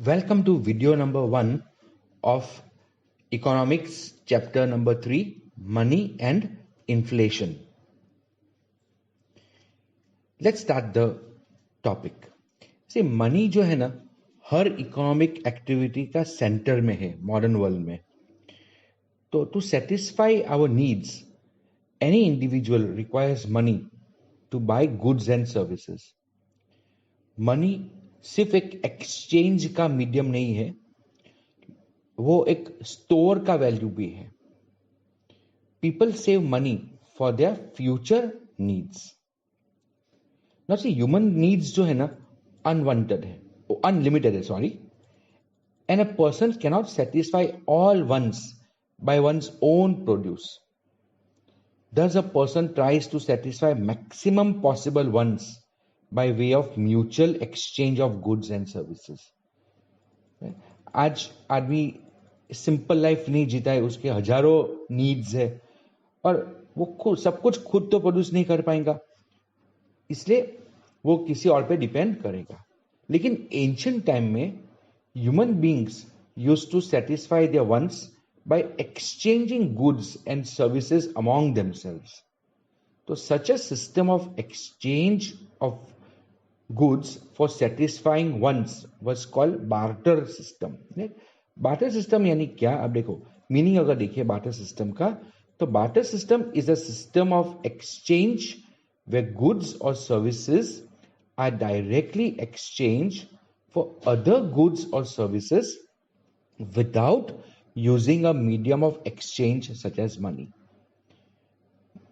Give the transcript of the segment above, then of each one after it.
Welcome to video number 1 of Economics chapter number 3, Money and Inflation. Let's start the topic. See, money जो है ना हर economic activity का centre में है मॉडर्न वर्ल्ड में. तो to satisfy our needs any individual requires money to buy goods and services. Money सिर्फ एक एक्सचेंज का मीडियम नहीं है, वो एक स्टोर का वैल्यू भी है. People save money for their future needs. ना सी ह्यूमन नीड्स जो है ना अनवांटेड है, अनलिमिटेड है, sorry. And a person cannot satisfy all ones by one's own produce. Thus a person tries to satisfy maximum possible wants by way of mutual exchange of goods and services. आज आदमी simple life नहीं जीता है, उसके हजारों needs है और वो खुद सब कुछ खुद तो प्रोड्यूस नहीं कर पाएगा, इसलिए वो किसी और पे डिपेंड करेगा. लेकिन एंशिएंट टाइम में human beings used to satisfy their wants by exchanging goods and services among themselves. So such a system of exchange of goods for satisfying wants was called barter system. Barter system यानी क्या? अब देखो meaning अगर देखिए barter system का, तो barter system is a system of exchange where goods or services are directly exchanged for other goods or services without using a medium of exchange such as money.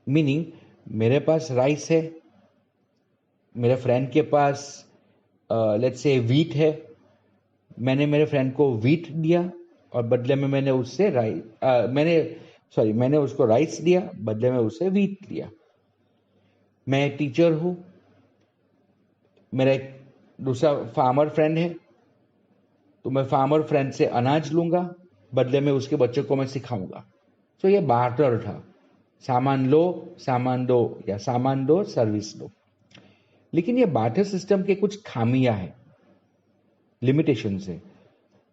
Meaning, मेरे पास rice है, मेरे friend के पास let's say wheat है, मैंने मेरे friend को wheat दिया और बदले में मैंने उससे मैंने उसको राइस दिया, बदले में उससे व्हीट लिया. मैं टीचर हूं, मेरा एक दूसरा फार्मर फ्रेंड है, तो मैं फार्मर फ्रेंड से अनाज लूंगा, बदले में उसके बच्चों को मैं सिखाऊंगा. तो ये बार्टर था, सामान लो सामान दो, या सामान दो सर्विस दो. लेकिन ये बार्टर सिस्टम के कुछ खामियां हैं, लिमिटेशंस है.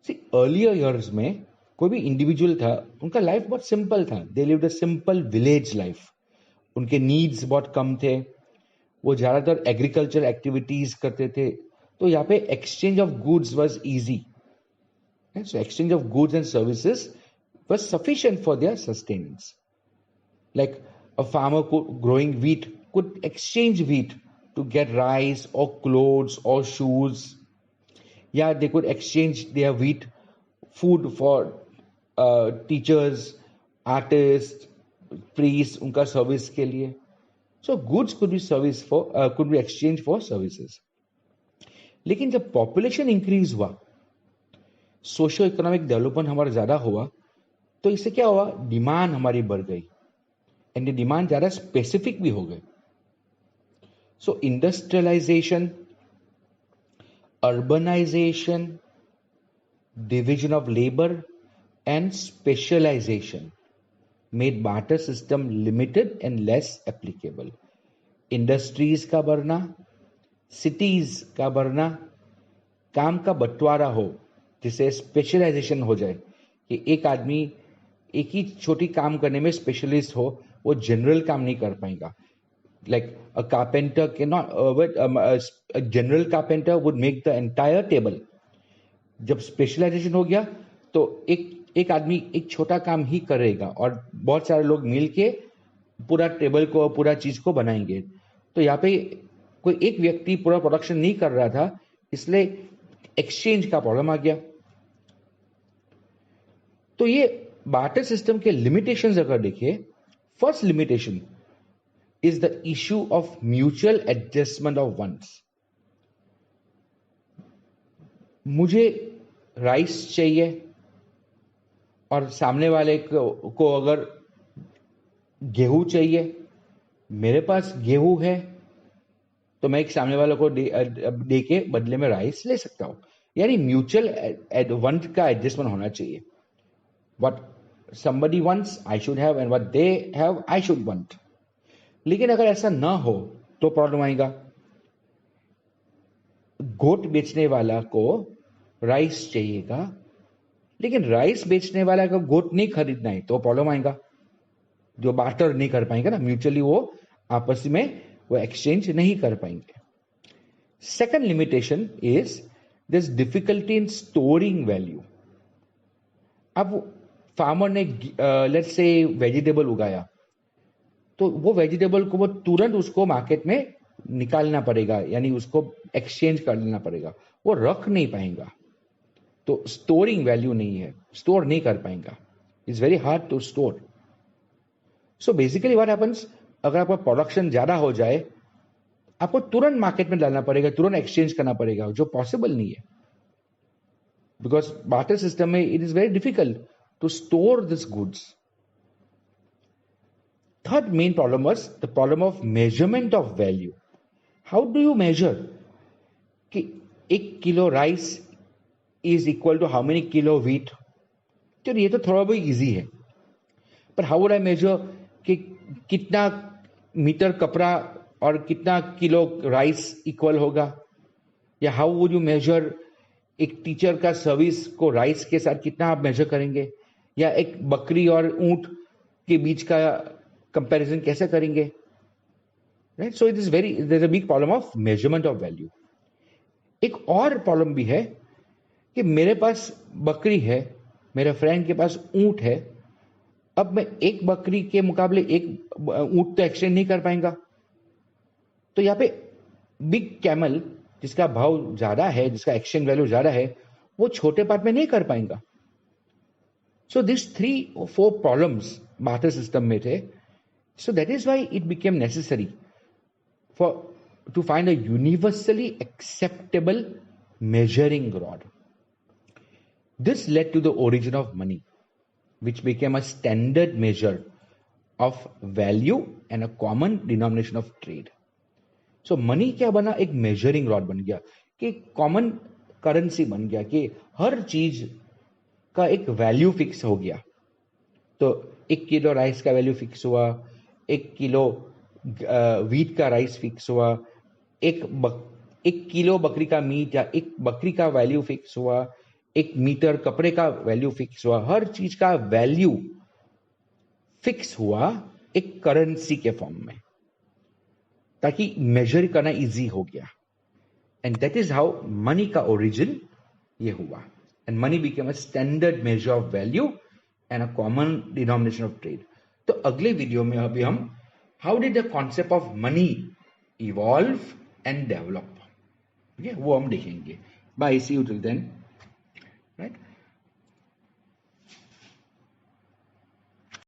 सी अर्लियर ईयर्स में कोई भी इंडिविजुअल था, उनका लाइफ बहुत सिंपल था. They lived a simple village life. उनके नीड्स बहुत कम थे, वो ज्यादातर एग्रीकल्चर एक्टिविटीज करते थे. तो यहाँ पे exchange of goods was easy. So exchange of goods and services was sufficient for their sustenance. Like a farmer growing wheat could exchange wheat to get rice or clothes or shoes. Yeah, they could exchange their wheat food for teachers, artists, priests, उनका service के लिए. So goods could be exchanged for services. लेकिन जब population increase हुआ, socio economic development हमारा ज्यादा हुआ, तो इससे क्या हुआ, डिमांड हमारी बढ़ गई एंड डिमांड ज्यादा स्पेसिफिक भी हो गए. So industrialisation, urbanisation, division of labour and specialisation made barter system limited and less applicable. Industries का बढ़ना, सिटीज का बढ़ना, काम का बंटवारा हो जिससे स्पेशलाइजेशन हो जाए, कि एक आदमी एक ही छोटी काम करने में स्पेशलिस्ट हो, वो जनरल काम नहीं कर पाएगा. Like a carpenter can not, general carpenter would make the entire table. जब स्पेशलाइजेशन हो गया तो एक आदमी एक छोटा काम ही करेगा और बहुत सारे लोग मिलके पूरा टेबल को, पूरा चीज को बनाएंगे. तो यहाँ पे कोई एक व्यक्ति पूरा प्रोडक्शन नहीं कर रहा था, इसलिए एक्सचेंज का प्रॉब्लम आ गया. तो ये बार्टर सिस्टम के लिमिटेशंस अगर देखिए, first limitation is the issue of mutual adjustment of wants. मुझे राइस चाहिए और सामने वाले को अगर गेहूं चाहिए, मेरे पास गेहूं है तो मैं एक सामने वाले को दे के बदले में राइस ले सकता हूं. यानी म्यूचुअल वंट का एडजस्टमेंट होना चाहिए. What somebody wants, I should have, and what they have, I should want. लेकिन अगर ऐसा ना हो तो प्रॉब्लम आएगा. गोट बेचने वाला को राइस चाहिएगा, लेकिन राइस बेचने वाला का गोट नहीं खरीदना है तो प्रॉब्लम आएगा, जो बार्टर नहीं कर पाएंगे ना, म्यूचुअली वो आपस में वो एक्सचेंज नहीं कर पाएंगे. Second limitation is this difficulty in storing value. अब फार्मर ने लेट्स से वेजिटेबल उगाया, तो वो वेजिटेबल को वो तुरंत उसको मार्केट में निकालना पड़ेगा, यानी उसको एक्सचेंज कर लेना पड़ेगा, वो रख नहीं पाएगा, तो स्टोरिंग वैल्यू नहीं है, स्टोर नहीं कर पाएगा, it's very hard to store. So basically what happens, अगर आपका प्रोडक्शन ज्यादा हो जाए, आपको तुरंत मार्केट में डालना पड़ेगा, तुरंत एक्सचेंज करना पड़ेगा, जो पॉसिबल नहीं है, बिकॉज बार्टर सिस्टम में it is very difficult to store this goods. Third main problem was the problem of measurement of value. How do you measure कि 1 kilo rice is equal to how many kilo wheat? तो ये तो थोड़ा बहुत easy है, पर how would I measure कि कितना मीटर कपड़ा और कितना किलो राइस इक्वल होगा, या how would you measure एक टीचर का सर्विस को राइस के साथ कितना आप मेजर करेंगे, या एक बकरी और ऊंट के बीच का कंपैरिजन कैसे करेंगे, right? So it is very, there is a big problem of measurement of value. एक और प्रॉब्लम भी है कि मेरे पास बकरी है, मेरे फ्रेंड के पास ऊंट है, अब मैं एक बकरी के मुकाबले एक ऊंट तो एक्सचेंज नहीं कर पाएगा, तो यहाँ पे बिग कैमल जिसका भाव ज्यादा है, जिसका एक्सचेंज वैल्यू ज्यादा है, वो छोटे पार्ट में नहीं कर पाएगा. So this 3-4 problems barter system में थे. So that is why it became necessary to find a universally acceptable measuring rod. This led to the origin of money, which became a standard measure of value and a common denomination of trade. So money क्या बना, एक measuring rod बन गया, कि common currency बन गया, कि हर चीज का एक वैल्यू फिक्स हो गया. तो 1 किलो राइस का वैल्यू फिक्स हुआ, 1 किलो व्हीट का राइस फिक्स हुआ, 1 किलो बकरी का मीट या 1 बकरी का वैल्यू फिक्स हुआ, 1 मीटर कपड़े का वैल्यू फिक्स हुआ, हर चीज का वैल्यू फिक्स हुआ एक करेंसी के फॉर्म में, ताकि मेजर करना इजी हो गया. And that is how money का ओरिजिन ये हुआ, and money became a standard measure of value and a common denomination of trade. तो अगले वीडियो में अभी हम how did the concept of money evolve and develop, वो हम देखेंगे. Bye, see you till then, right.